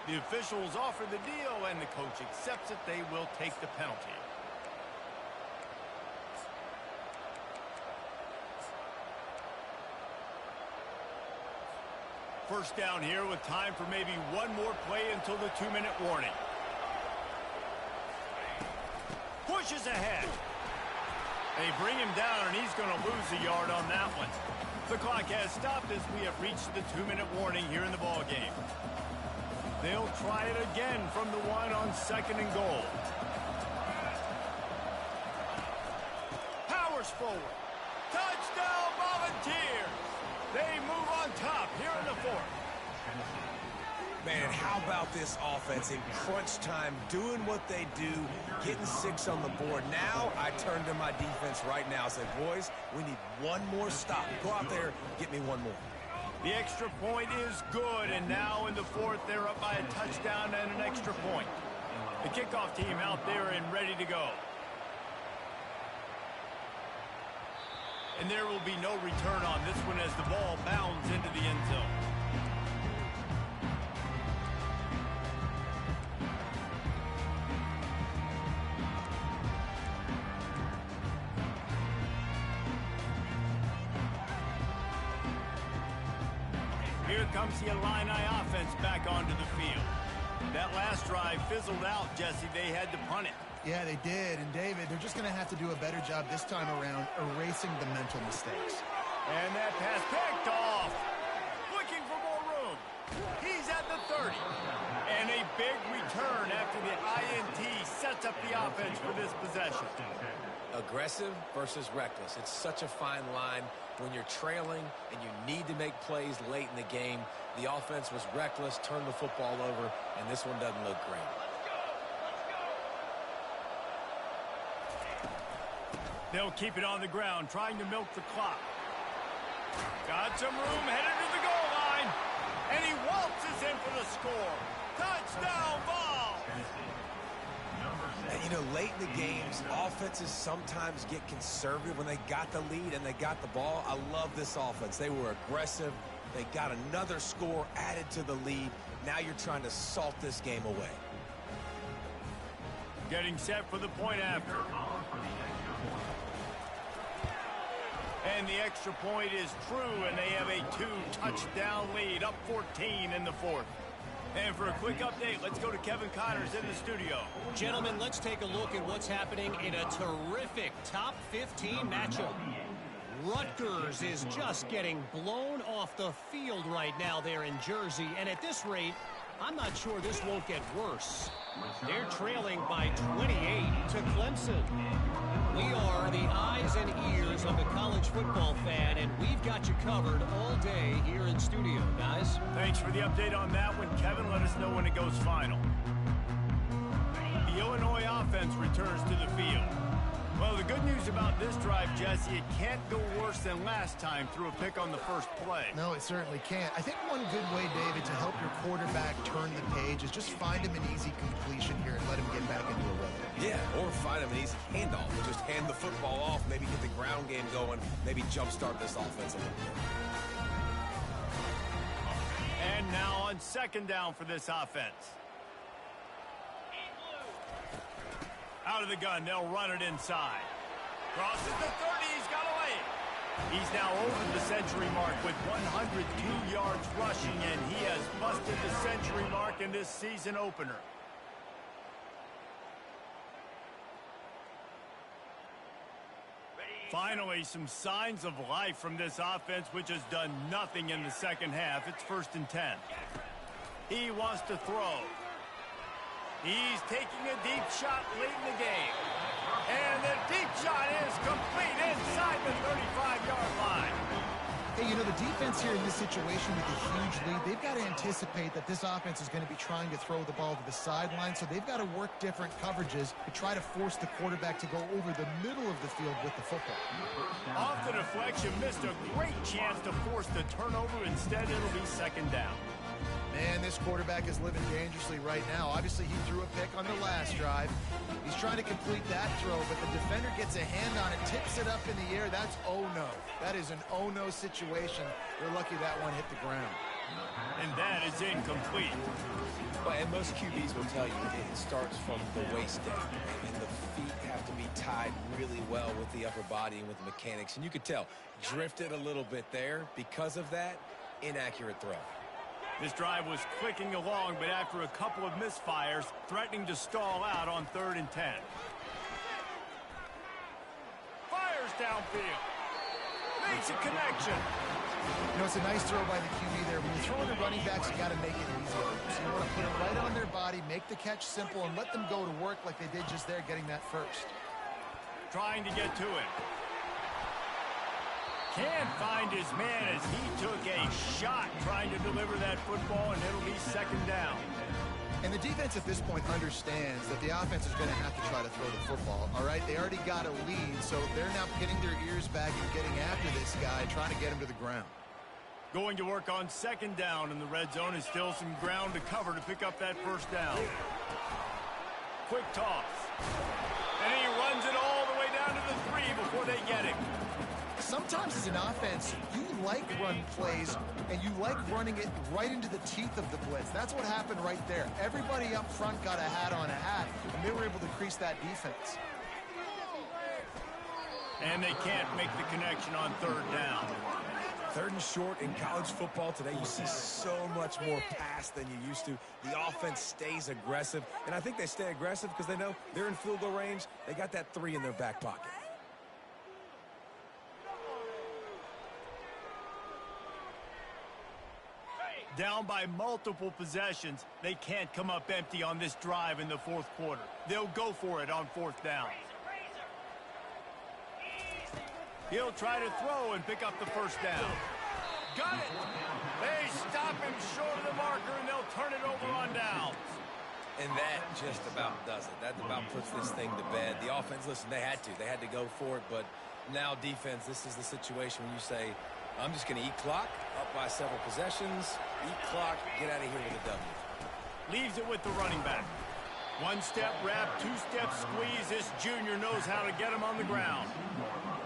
The officials offer the deal, and the coach accepts it. They will take the penalty. First down here with time for maybe one more play until the 2-minute warning. Pushes ahead. They bring him down, and he's going to lose a yard on that one. The clock has stopped as we have reached the 2-minute warning here in the ballgame. They'll try it again from the 1 on 2nd and goal. Powers forward. Touchdown, Volunteers! They move on top here in the 4th. Man, how about this offense in crunch time, doing what they do, getting 6 on the board. Now I turn to my defense right now and say, boys, we need one more stop. Go out there, get me one more. The extra point is good, and now in the 4th, they're up by a touchdown and an extra point. The kickoff team out there and ready to go. And there will be no return on this one as the ball bounds into the end zone. Here comes the Illini offense back onto the field. That last drive fizzled out, Jesse. They had to punt it. Yeah, they did. And, David, they're just going to have to do a better job this time around erasing the mental mistakes. And that pass picked off. Looking for more room. He's at the 30. And a big return after the INT sets up the offense for this possession. Aggressive versus reckless. It's such a fine line when you're trailing and you need to make plays late in the game. The offense was reckless, turned the football over, and this one doesn't look great. They'll keep it on the ground, trying to milk the clock. Got some room, headed to the goal line. And he waltzes in for the score. Touchdown ball! And, you know, late in the games, offenses sometimes get conservative when they got the lead and they got the ball. I love this offense. They were aggressive. They got another score added to the lead. Now you're trying to salt this game away. Getting set for the point after. And the extra point is true, and they have a 2-touchdown lead, up 14 in the fourth. And for a quick update, let's go to Kevin Connors in the studio. Gentlemen, let's take a look at what's happening in a terrific top 15 matchup. Rutgers is just getting blown off the field right now there in Jersey, and at this rate, I'm not sure this won't get worse. They're trailing by 28 to Clemson. We are the eyes and ears of the college football fan, and we've got you covered all day here in studio, guys. Thanks for the update on that one, Kevin. Let us know when it goes final. The Illinois offense returns to the field. Well, the good news about this drive, Jesse, it can't go worse than last time through a pick on the first play. No, it certainly can't. I think one good way, David, to help your quarterback turn the page is just find him an easy completion here and let him get back into a rhythm. Yeah, or find him an easy handoff. Just hand the football off, maybe get the ground game going, maybe jumpstart this offense a little bit. And now on second down for this offense. Out of the gun, they'll run it inside. Crosses the 30, he's got away. He's now over the century mark with 102 yards rushing, and he has busted the century mark in this season opener. Finally, some signs of life from this offense, which has done nothing in the second half. It's 1st and 10. He wants to throw. He's taking a deep shot late in the game. And the deep shot is complete inside the 35-yard line. Hey, you know, the defense here in this situation with a huge lead, they've got to anticipate that this offense is going to be trying to throw the ball to the sideline, so they've got to work different coverages to try to force the quarterback to go over the middle of the field with the football. Off the deflection, missed a great chance to force the turnover. Instead, it'll be second down. Man, this quarterback is living dangerously right now. Obviously, he threw a pick on the last drive. He's trying to complete that throw, but the defender gets a hand on it, tips it up in the air. That's oh-no. That is an oh-no situation. They're lucky that one hit the ground. And that is incomplete. Well, and most QBs will tell you it starts from the waist down, and the feet have to be tied really well with the upper body and with the mechanics. And you could tell, drifted a little bit there. Because of that, inaccurate throw. This drive was clicking along, but after a couple of misfires, threatening to stall out on 3rd and 10. Fires downfield. Makes a connection. You know, it's a nice throw by the QB there. When you're throwing the running backs, you got to make it easy. So you want to put it right on their body, make the catch simple, and let them go to work like they did just there, getting that first. Trying to get to it. Can't find his man as he took a shot trying to deliver that football, and it'll be second down. And the defense at this point understands that the offense is going to have to try to throw the football, all right? They already got a lead, so they're now pinning their ears back and getting after this guy, trying to get him to the ground. Going to work on second down, and the red zone is still some ground to cover to pick up that first down. Quick toss. And he runs it all the way down to the 3 before they get him. Sometimes sometimes as an offense, you like run plays, and you like running it right into the teeth of the blitz. That's what happened right there. Everybody up front got a hat on a hat, and they were able to crease that defense. And they can't make the connection on third down. Third and short in college football today, you see so much more pass than you used to. The offense stays aggressive, and I think they stay aggressive because they know they're in field goal range. They got that 3 in their back pocket. Down by multiple possessions, they can't come up empty on this drive in the fourth quarter. They'll go for it on fourth down. He'll try to throw and pick up the first down. Got it! They stop him short of the marker, and they'll turn it over on downs. And that just about does it. That about puts this thing to bed. The offense, listen, they had to go for it, but now defense, this is the situation where you say, I'm just going to eat clock, up by several possessions, eat clock, get out of here with a W. Leaves it with the running back. One-step wrap, two-step squeeze. This junior knows how to get him on the ground.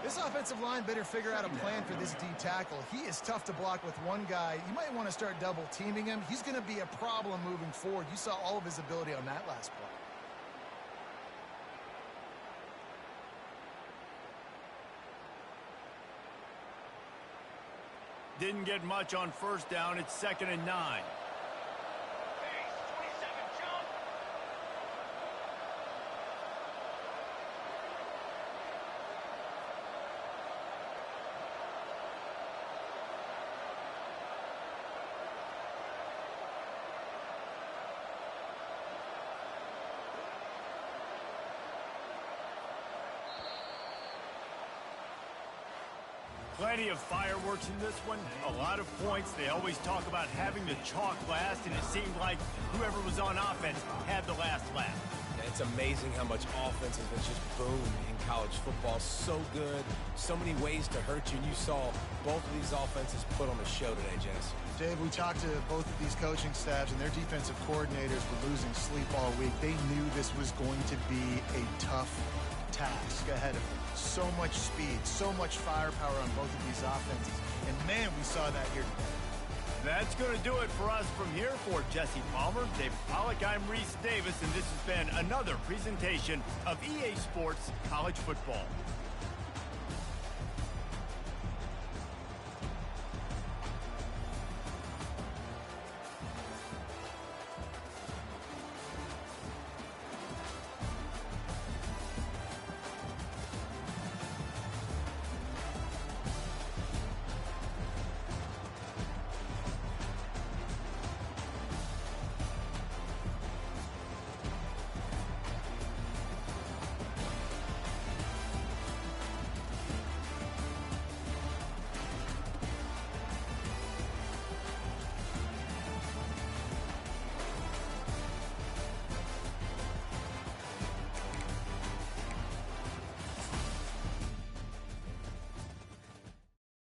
This offensive line better figure out a plan for this D tackle. He is tough to block with one guy. You might want to start double-teaming him. He's going to be a problem moving forward. You saw all of his ability on that last play. Didn't get much on first down. It's 2nd and 9. Plenty of fireworks in this one. A lot of points. They always talk about having the chalk last, and it seemed like whoever was on offense had the last laugh. It's amazing how much offense has been just boomed in college football. So good. So many ways to hurt you. And you saw both of these offenses put on a show today, Jess. Dave, we talked to both of these coaching staffs, and their defensive coordinators were losing sleep all week. They knew this was going to be a tough task ahead of them. So much speed, so much firepower on both of these offenses. And, man, we saw that here today. That's going to do it for us from here. For Jesse Palmer, Dave Pollack, I'm Reese Davis, and this has been another presentation of EA Sports College Football.